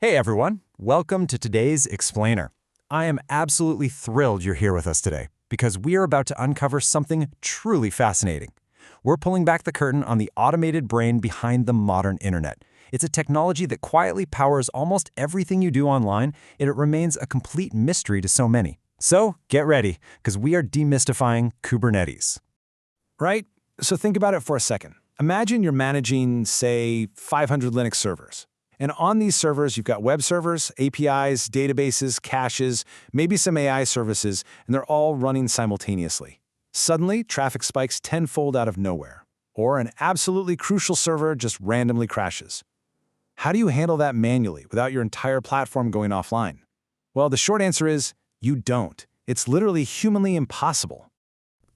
Hey everyone, welcome to today's Explainer. I am absolutely thrilled you're here with us today because we are about to uncover something truly fascinating. We're pulling back the curtain on the automated brain behind the modern internet. It's a technology that quietly powers almost everything you do online, and it remains a complete mystery to so many. So get ready, because we are demystifying Kubernetes. Right? So think about it for a second. Imagine you're managing, say, 500 Linux servers. And on these servers, you've got web servers, APIs, databases, caches, maybe some AI services, and they're all running simultaneously. Suddenly, traffic spikes tenfold out of nowhere. Or an absolutely crucial server just randomly crashes. How do you handle that manually without your entire platform going offline? Well, the short answer is, you don't. It's literally humanly impossible.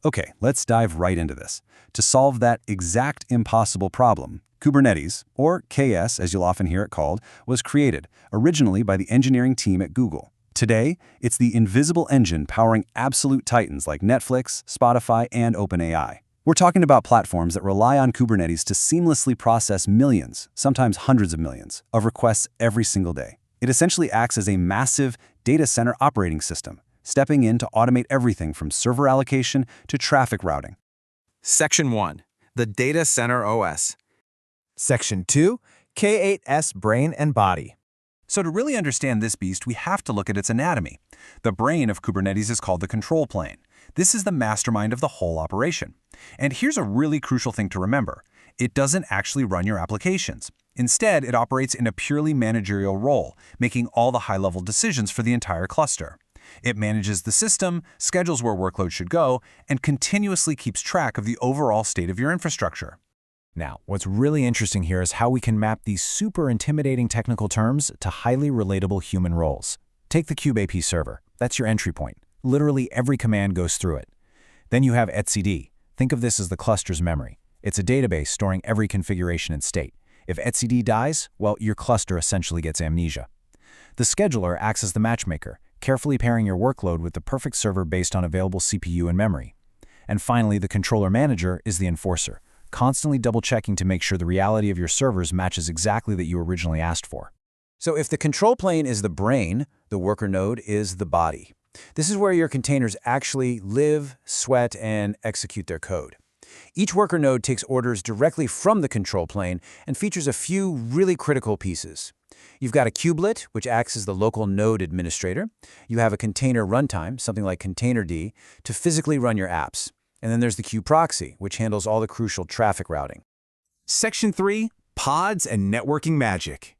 Okay, let's dive right into this. To solve that exact impossible problem, Kubernetes, or KS as you'll often hear it called, was created, originally by the engineering team at Google. Today, it's the invisible engine powering absolute titans like Netflix, Spotify, and OpenAI. We're talking about platforms that rely on Kubernetes to seamlessly process millions, sometimes hundreds of millions, of requests every single day. It essentially acts as a massive data center operating system, stepping in to automate everything from server allocation to traffic routing. Section 1. The Data Center OS. Section 2, K8S Brain and Body. So to really understand this beast, we have to look at its anatomy. The brain of Kubernetes is called the control plane. This is the mastermind of the whole operation. And here's a really crucial thing to remember. It doesn't actually run your applications. Instead, it operates in a purely managerial role, making all the high-level decisions for the entire cluster. It manages the system, schedules where workload should go, and continuously keeps track of the overall state of your infrastructure. Now, what's really interesting here is how we can map these super intimidating technical terms to highly relatable human roles. Take the kubeap server. That's your entry point. Literally every command goes through it. Then you have etcd. Think of this as the cluster's memory. It's a database storing every configuration and state. If etcd dies, well, your cluster essentially gets amnesia. The scheduler acts as the matchmaker, carefully pairing your workload with the perfect server based on available CPU and memory. And finally, the controller manager is the enforcer, constantly double-checking to make sure the reality of your servers matches exactly that you originally asked for. So if the control plane is the brain, the worker node is the body. This is where your containers actually live, sweat, and execute their code. Each worker node takes orders directly from the control plane and features a few really critical pieces. You've got a kubelet, which acts as the local node administrator. You have a container runtime, something like containerd, to physically run your apps. And then there's the kubeproxy, which handles all the crucial traffic routing. Section 3. Pods and Networking Magic.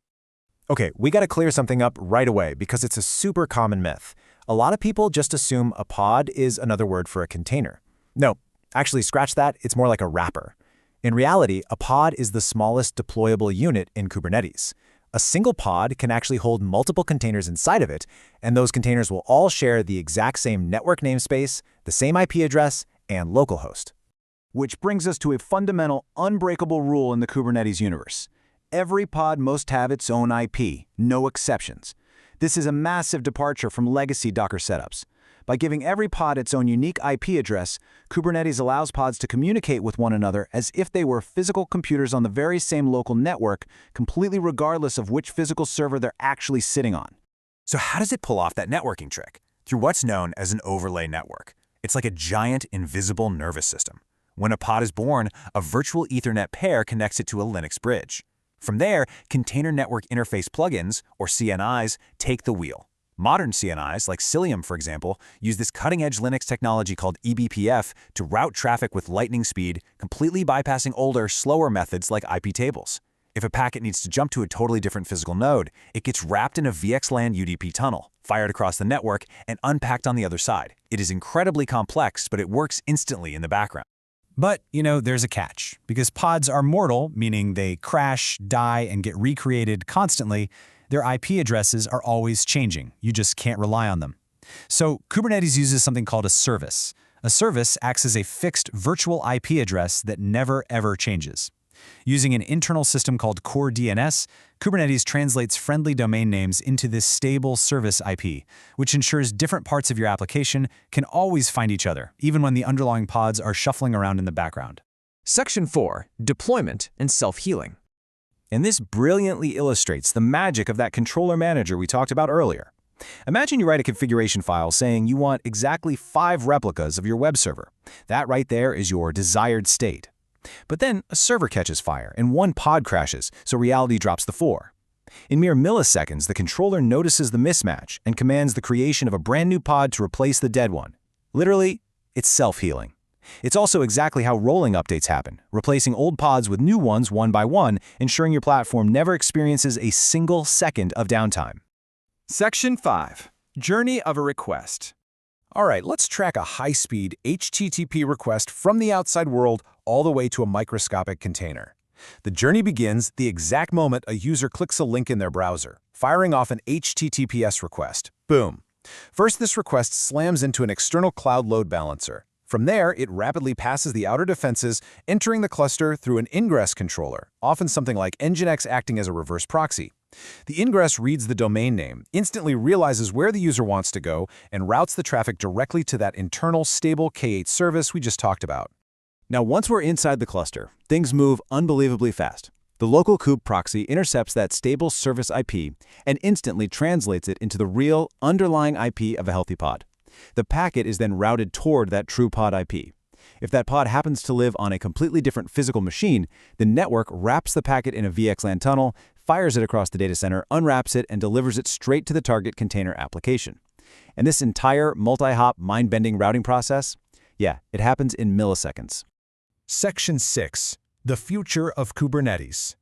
Okay, we got to clear something up right away because it's a super common myth. A lot of people just assume a pod is another word for a container. No, actually scratch that, it's more like a wrapper. In reality, a pod is the smallest deployable unit in Kubernetes. A single pod can actually hold multiple containers inside of it, and those containers will all share the exact same network namespace, the same IP address, and localhost. Which brings us to a fundamental, unbreakable rule in the Kubernetes universe. Every pod must have its own IP, no exceptions. This is a massive departure from legacy Docker setups. By giving every pod its own unique IP address, Kubernetes allows pods to communicate with one another as if they were physical computers on the very same local network, completely regardless of which physical server they're actually sitting on. So how does it pull off that networking trick? Through what's known as an overlay network. It's like a giant invisible nervous system. When a pod is born, a virtual Ethernet pair connects it to a Linux bridge. From there, Container Network Interface plugins, or CNIs, take the wheel. Modern CNIs, like Cilium for example, use this cutting-edge Linux technology called eBPF to route traffic with lightning speed, completely bypassing older, slower methods like IP tables. If a packet needs to jump to a totally different physical node, it gets wrapped in a VXLAN UDP tunnel, fired across the network, and unpacked on the other side. It is incredibly complex, but it works instantly in the background. But, there's a catch. Because pods are mortal, meaning they crash, die, and get recreated constantly, their IP addresses are always changing. You just can't rely on them. So Kubernetes uses something called a service. A service acts as a fixed virtual IP address that never, ever changes. Using an internal system called Core DNS, Kubernetes translates friendly domain names into this stable service IP, which ensures different parts of your application can always find each other, even when the underlying pods are shuffling around in the background. Section 4. Deployment and self-healing. And this brilliantly illustrates the magic of that controller manager we talked about earlier. Imagine you write a configuration file saying you want exactly 5 replicas of your web server. That right there is your desired state. But then a server catches fire and one pod crashes, so reality drops the 4. In mere milliseconds, the controller notices the mismatch and commands the creation of a brand new pod to replace the dead one. Literally, it's self-healing. It's also exactly how rolling updates happen, replacing old pods with new ones one by one, ensuring your platform never experiences a single second of downtime. Section 5. Journey of a request. All right, let's track a high-speed HTTP request from the outside world all the way to a microscopic container. The journey begins the exact moment a user clicks a link in their browser, firing off an HTTPS request. Boom. First, this request slams into an external cloud load balancer. From there, it rapidly passes the outer defenses, entering the cluster through an ingress controller, often something like Nginx acting as a reverse proxy. The ingress reads the domain name, instantly realizes where the user wants to go, and routes the traffic directly to that internal stable K8 service we just talked about. Now, once we're inside the cluster, things move unbelievably fast. The local kube proxy intercepts that stable service IP and instantly translates it into the real, underlying IP of a healthy pod. The packet is then routed toward that true pod IP. If that pod happens to live on a completely different physical machine, the network wraps the packet in a VXLAN tunnel, fires it across the data center, unwraps it, and delivers it straight to the target container application. And this entire multi-hop, mind-bending routing process, yeah, it happens in milliseconds. Section 6. The future of Kubernetes.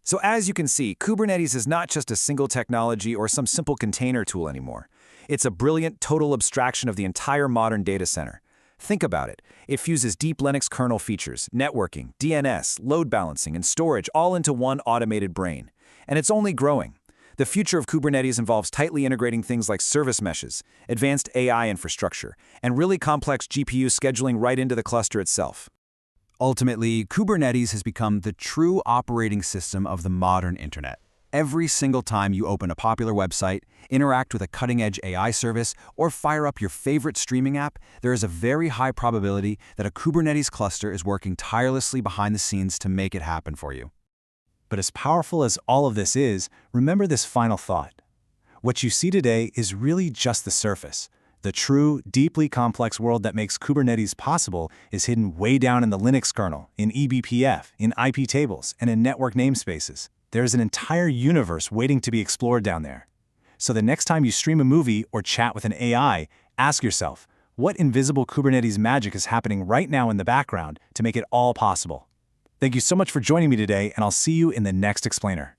So as you can see, Kubernetes is not just a single technology or some simple container tool anymore. It's a brilliant total abstraction of the entire modern data center. Think about it. It fuses deep Linux kernel features, networking, DNS, load balancing, and storage all into one automated brain. And it's only growing. The future of Kubernetes involves tightly integrating things like service meshes, advanced AI infrastructure, and really complex GPU scheduling right into the cluster itself. Ultimately, Kubernetes has become the true operating system of the modern internet. Every single time you open a popular website, interact with a cutting-edge AI service, or fire up your favorite streaming app, there is a very high probability that a Kubernetes cluster is working tirelessly behind the scenes to make it happen for you. But as powerful as all of this is, remember this final thought. What you see today is really just the surface. The true, deeply complex world that makes Kubernetes possible is hidden way down in the Linux kernel, in eBPF, in IP tables, and in network namespaces. There's an entire universe waiting to be explored down there. So the next time you stream a movie or chat with an AI, ask yourself, what invisible Kubernetes magic is happening right now in the background to make it all possible? Thank you so much for joining me today, and I'll see you in the next explainer.